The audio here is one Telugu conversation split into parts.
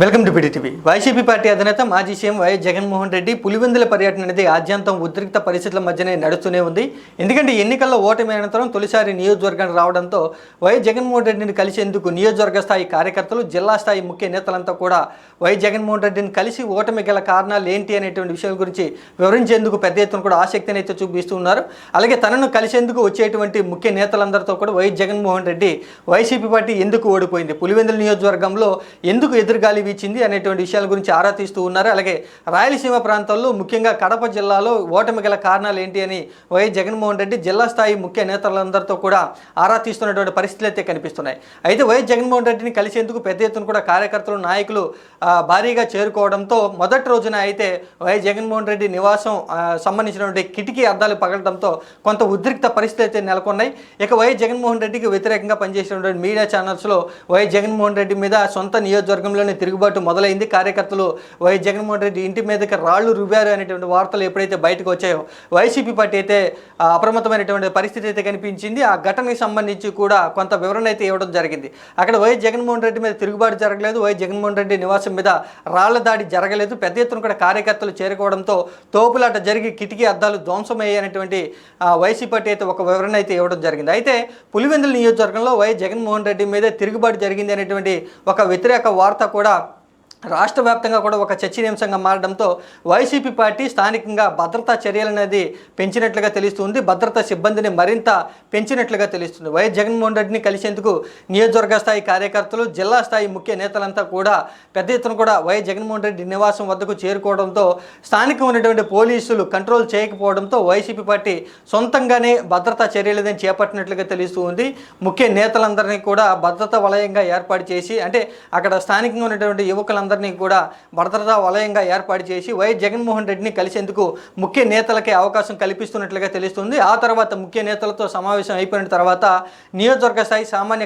Welcome to PDTV. YCP party అధినేత మాజీ సీఎం వైఎస్ జగన్మోహన్ రెడ్డి పులివెందుల పర్యటన అనేది ఆద్యంతం ఉద్రిక్త పరిస్థితుల మధ్యనే నడుస్తూనే ఉంది. ఎందుకంటే ఎన్నికల్లో ఓటమి అనంతరం తొలిసారి నియోజకవర్గానికి రావడంతో వైఎస్ జగన్మోహన్ రెడ్డిని కలిసేందుకు నియోజకవర్గ స్థాయి కార్యకర్తలు, జిల్లా స్థాయి ముఖ్య నేతలంతా కూడా వైఎస్ జగన్మోహన్ రెడ్డిని కలిసి ఓటమి గల కారణాలు ఏంటి అనేటువంటి విషయాల గురించి వివరించేందుకు పెద్ద ఎత్తున కూడా ఆసక్తిని అయితే చూపిస్తున్నారు. అలాగే తనను కలిసేందుకు వచ్చేటువంటి ముఖ్య నేతలందరితో కూడా YS Jaganmohan Reddy YCP party ఎందుకు ఓడిపోయింది, పులివెందుల నియోజకవర్గంలో ఎందుకు ఎదురుగాలి వీచింది అనేటువంటి విషయాల గురించి ఆరా తీస్తూ ఉన్నారు. అలాగే రాయలసీమ ప్రాంతాల్లో ముఖ్యంగా కడప జిల్లాలో ఓటమి గల కారణాలు ఏంటి అని వైఎస్ జగన్మోహన్ రెడ్డి జిల్లా స్థాయి ముఖ్య నేతలందరితో కూడా ఆరా తీస్తున్నటువంటి పరిస్థితులు అయితే కనిపిస్తున్నాయి. అయితే వైఎస్ జగన్మోహన్ రెడ్డిని కలిసేందుకు పెద్ద ఎత్తున కూడా కార్యకర్తలు, నాయకులు భారీగా చేరుకోవడంతో మొదటి రోజున అయితే వైఎస్ జగన్మోహన్ రెడ్డి నివాసం సంబంధించినటువంటి కిటికీ అద్దాలు పగలడంతో కొంత ఉద్రిక్త పరిస్థితులు అయితే నెలకొన్నాయి. ఇక వైఎస్ జగన్మోహన్ రెడ్డికి వ్యతిరేకంగా పనిచేసినటువంటి మీడియా ఛానల్స్లో వైఎస్ జగన్మోహన్ రెడ్డి మీద సొంత నియోజకవర్గంలోనే తిరుగుబాటు మొదలైంది. కార్యకర్తలు వైఎస్ జగన్మోహన్ రెడ్డి ఇంటి మీదకి రాళ్లు రువ్వారు అనేటువంటి వార్తలు ఎప్పుడైతే బయటకు వచ్చాయో వైసీపీ పార్టీ అయితే అప్రమత్తమైనటువంటి పరిస్థితి అయితే కనిపించింది. ఆ ఘటనకి సంబంధించి కూడా కొంత వివరణ అయితే ఇవ్వడం జరిగింది. అక్కడ వైఎస్ జగన్మోహన్ రెడ్డి మీద తిరుగుబాటు జరగలేదు, వైఎస్ జగన్మోహన్ రెడ్డి నివాసం మీద రాళ్ల దాడి జరగలేదు. పెద్ద ఎత్తున కూడా కార్యకర్తలు చేరుకోవడంతో తోపులాట జరిగి కిటికీ అద్దాలు ధ్వంసమయ్యాయనేటువంటి వైసీపీ పార్టీ అయితే ఒక వివరణ అయితే ఇవ్వడం జరిగింది. అయితే పులివెందుల నియోజకవర్గంలో వైఎస్ జగన్మోహన్ రెడ్డి మీద తిరుగుబాటు జరిగింది అనేటువంటి ఒక వ్యతిరేక వార్త కూడా రాష్ట్ర వ్యాప్తంగా కూడా ఒక చర్చనీయాంశంగా మారడంతో వైసీపీ పార్టీ స్థానికంగా భద్రతా చర్యలు అనేది పెంచినట్లుగా తెలుస్తుంది. భద్రతా సిబ్బందిని మరింత పెంచినట్లుగా తెలుస్తుంది. వైఎస్ జగన్మోహన్ రెడ్డిని కలిసేందుకు నియోజకవర్గ స్థాయి కార్యకర్తలు, జిల్లా స్థాయి ముఖ్య నేతలంతా కూడా పెద్ద ఎత్తున కూడా వైఎస్ జగన్మోహన్ రెడ్డి నివాసం వద్దకు చేరుకోవడంతో స్థానికంగా ఉన్నటువంటి పోలీసులు కంట్రోల్ చేయకపోవడంతో వైసీపీ పార్టీ సొంతంగానే భద్రతా చర్యలను చేపట్టినట్లుగా తెలుస్తూ ఉంది. ముఖ్య నేతలందరినీ కూడా భద్రతా వలయంగా ఏర్పాటు చేసి, అంటే అక్కడ స్థానికంగా ఉన్నటువంటి యువకులందరినీ కూడా భద్రతా వలయంగా ఏర్పాటు చేసి వైఎస్ జగన్మోహన్ రెడ్డిని కలిసేందుకు ముఖ్య నేతలకే అవకాశం కల్పిస్తున్నట్లుగా తెలుస్తుంది. ఆ తర్వాత ముఖ్య నేతలతో సమావేశం అయిపోయిన తర్వాత నియోజకవర్గ స్థాయి సామాన్య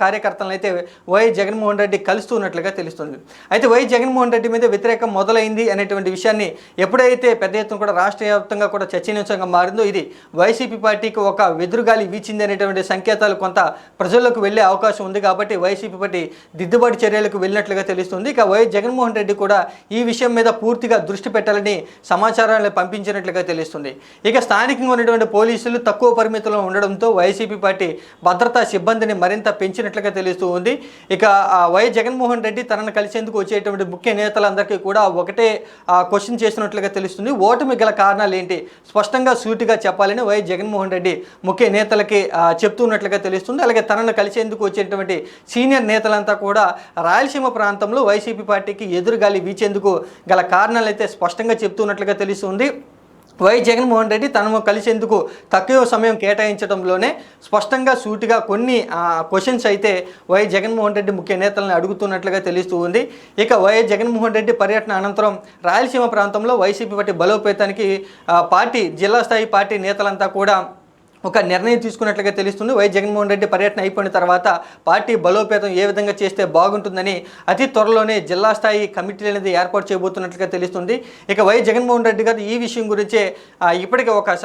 కార్యకర్తలను అయితే వైఎస్ జగన్మోహన్ రెడ్డి కలుస్తున్నట్లుగా తెలుస్తుంది. అయితే వైఎస్ జగన్మోహన్ రెడ్డి మీద వ్యతిరేకం మొదలైంది అనేటువంటి విషయాన్ని ఎప్పుడైతే పెద్ద ఎత్తున కూడా రాష్ట్ర వ్యాప్తంగా కూడా చర్చనీయాంశంగా మారిందో ఇది వైసీపీ పార్టీకి ఒక వెదురుగాలి వీచింది అనేటువంటి సంకేతాలు కొంత ప్రజల్లోకి వెళ్ళే అవకాశం ఉంది. కాబట్టి వైసీపీ పార్టీ దిద్దుబాటు చర్యలకు వెళ్ళినట్లుగా తెలుస్తుంది. ఇక వైఎస్ జగన్మోహన్ రెడ్డి కూడా ఈ విషయం మీద పూర్తిగా దృష్టి పెట్టాలని సమాచారాన్ని పంపించినట్లుగా తెలుస్తుంది. ఇక స్థానికంగా ఉన్నటువంటి పోలీసులు తక్కువ పరిమితిలో ఉండడంతో వైసీపీ పార్టీ భద్రతా సిబ్బందిని మరింత పెంచినట్లుగా తెలుస్తూ ఉంది. ఇక వైఎస్ జగన్మోహన్ రెడ్డి తనను కలిసేందుకు వచ్చేటువంటి ముఖ్య నేతలందరికీ కూడా ఒకటే క్వశ్చన్ చేస్తున్నట్లుగా తెలుస్తుంది. ఓటమి గల కారణాలు ఏంటి స్పష్టంగా సూటిగా చెప్పాలని వైఎస్ జగన్మోహన్ రెడ్డి ముఖ్య నేతలకి చెప్తున్నట్లుగా తెలుస్తుంది. అలాగే తనను కలిసేందుకు వచ్చేటువంటి సీనియర్ నేతలంతా కూడా రాయలసీమ ప్రాంతంలో వైసీపీ పార్టీకి ఎదురుగాలి వీచేందుకు గల కారణాలు అయితే స్పష్టంగా చెప్తున్నట్లుగా తెలుస్తుంది. వైఎస్ జగన్మోహన్ రెడ్డి తనను కలిసేందుకు తక్కువ సమయం కేటాయించడంలోనే స్పష్టంగా సూటిగా కొన్ని క్వశ్చన్స్ అయితే వైఎస్ జగన్మోహన్ రెడ్డి ముఖ్య నేతలను అడుగుతున్నట్లుగా తెలుస్తూ ఉంది. ఇక వైఎస్ జగన్మోహన్ రెడ్డి పర్యటన అనంతరం రాయలసీమ ప్రాంతంలో వైసీపీ పార్టీ బలోపేతానికి పార్టీ జిల్లా స్థాయి పార్టీ నేతలంతా కూడా ఒక నిర్ణయం తీసుకున్నట్లుగా తెలుస్తుంది. వైఎస్ జగన్మోహన్ రెడ్డి పర్యటన అయిపోయిన తర్వాత పార్టీ బలోపేతం ఏ విధంగా చేస్తే బాగుంటుందని అతి త్వరలోనే జిల్లా స్థాయి కమిటీ అనేది ఏర్పాటు చేయబోతున్నట్లుగా తెలుస్తుంది. ఇక వైఎస్ జగన్మోహన్ రెడ్డి గారు ఈ విషయం గురించే ఇప్పటికే ఒక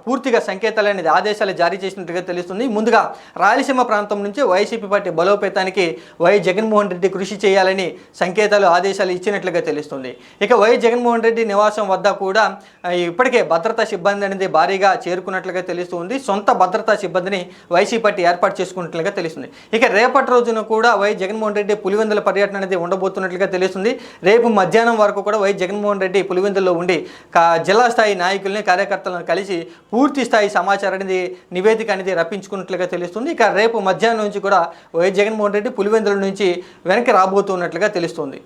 పూర్తిగా సంకేతాలు అనేది ఆదేశాలు జారీ చేసినట్టుగా తెలుస్తుంది. ముందుగా రాయలసీమ ప్రాంతం నుంచి వైసీపీ పార్టీ బలోపేతానికి వైఎస్ జగన్మోహన్ రెడ్డి కృషి చేయాలని సంకేతాలు, ఆదేశాలు ఇచ్చినట్లుగా తెలుస్తుంది. ఇక వైఎస్ జగన్మోహన్ రెడ్డి నివాసం వద్ద కూడా ఇప్పటికే భద్రతా సిబ్బంది అనేది భారీగా చేరుకున్నట్లుగా తెలుస్తుంది. సొంత భద్రతా సిబ్బందిని వైసీపీ పార్టీ ఏర్పాటు చేసుకున్నట్లుగా తెలుస్తుంది. ఇక రేపటి రోజున కూడా వైఎస్ జగన్మోహన్ రెడ్డి పులివెందుల పర్యటన అనేది ఉండబోతున్నట్లుగా తెలుస్తుంది. రేపు మధ్యాహ్నం వరకు కూడా వైఎస్ జగన్మోహన్ రెడ్డి పులివెందుల్లో ఉండి జిల్లా స్థాయి నాయకుల్ని, కార్యకర్తలను కలిసి పూర్తి స్థాయి సమాచారం అనేది, నివేదిక అనేది రప్పించుకున్నట్లుగా తెలుస్తుంది. ఇక రేపు మధ్యాహ్నం నుంచి కూడా వైఎస్ జగన్మోహన్ రెడ్డి పులివెందుల నుంచి వెనక్కి రాబోతున్నట్లుగా తెలుస్తుంది.